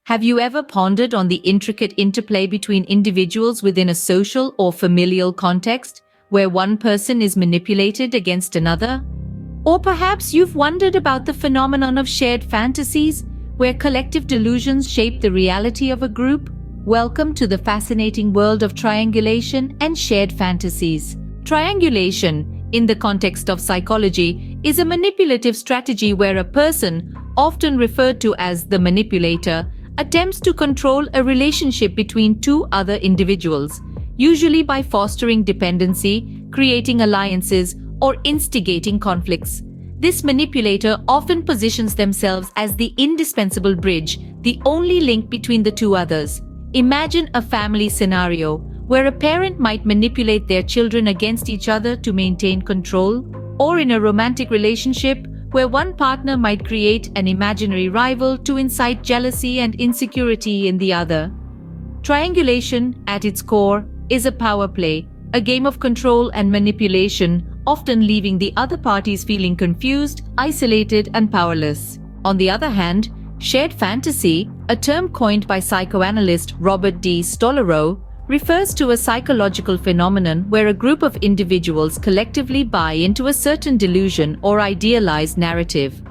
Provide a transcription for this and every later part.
Have you ever pondered on the intricate interplay between individuals within a social or familial context, where one person is manipulated against another? Or perhaps you've wondered about the phenomenon of shared fantasies, where collective delusions shape the reality of a group? Welcome to the fascinating world of triangulation and shared fantasies. Triangulation, in the context of psychology, is a manipulative strategy where a person, often referred to as the manipulator, attempts to control a relationship between two other individuals, usually by fostering dependency, creating alliances, or instigating conflicts. This manipulator often positions themselves as the indispensable bridge, the only link between the two others. Imagine a family scenario where a parent might manipulate their children against each other to maintain control, or in a romantic relationship where one partner might create an imaginary rival to incite jealousy and insecurity in the other. Triangulation, at its core, is a power play, a game of control and manipulation, often leaving the other parties feeling confused, isolated, and powerless. On the other hand, shared fantasy, a term coined by psychoanalyst Robert D. Stolorow, refers to a psychological phenomenon where a group of individuals collectively buy into a certain delusion or idealized narrative.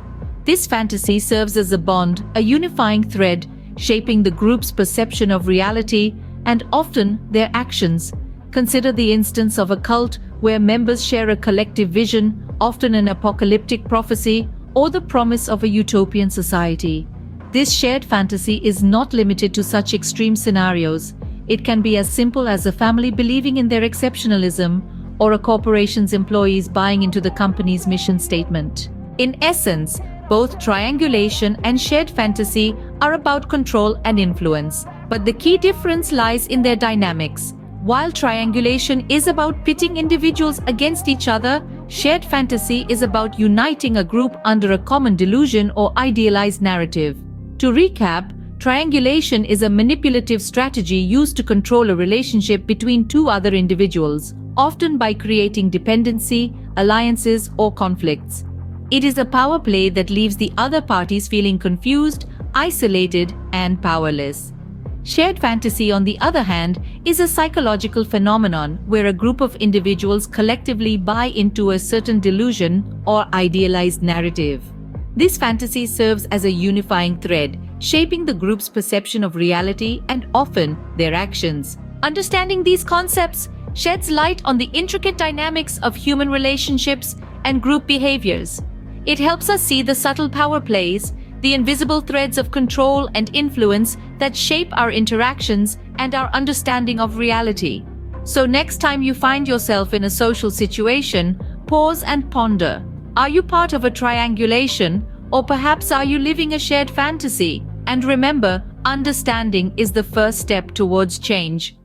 This fantasy serves as a bond, a unifying thread, shaping the group's perception of reality and often their actions. Consider the instance of a cult where members share a collective vision, often an apocalyptic prophecy, or the promise of a utopian society. This shared fantasy is not limited to such extreme scenarios. It can be as simple as a family believing in their exceptionalism, or a corporation's employees buying into the company's mission statement. In essence, both triangulation and shared fantasy are about control and influence, but the key difference lies in their dynamics. While triangulation is about pitting individuals against each other, shared fantasy is about uniting a group under a common delusion or idealized narrative. To recap, triangulation is a manipulative strategy used to control a relationship between two other individuals, often by creating dependency, alliances, or conflicts. It is a power play that leaves the other parties feeling confused, isolated, and powerless. Shared fantasy, on the other hand, is a psychological phenomenon where a group of individuals collectively buy into a certain delusion or idealized narrative. This fantasy serves as a unifying thread, shaping the group's perception of reality and often their actions. Understanding these concepts sheds light on the intricate dynamics of human relationships and group behaviors. It helps us see the subtle power plays, the invisible threads of control and influence that shape our interactions and our understanding of reality. So next time you find yourself in a social situation, pause and ponder. Are you part of a triangulation, or perhaps are you living a shared fantasy? And remember, understanding is the first step towards change.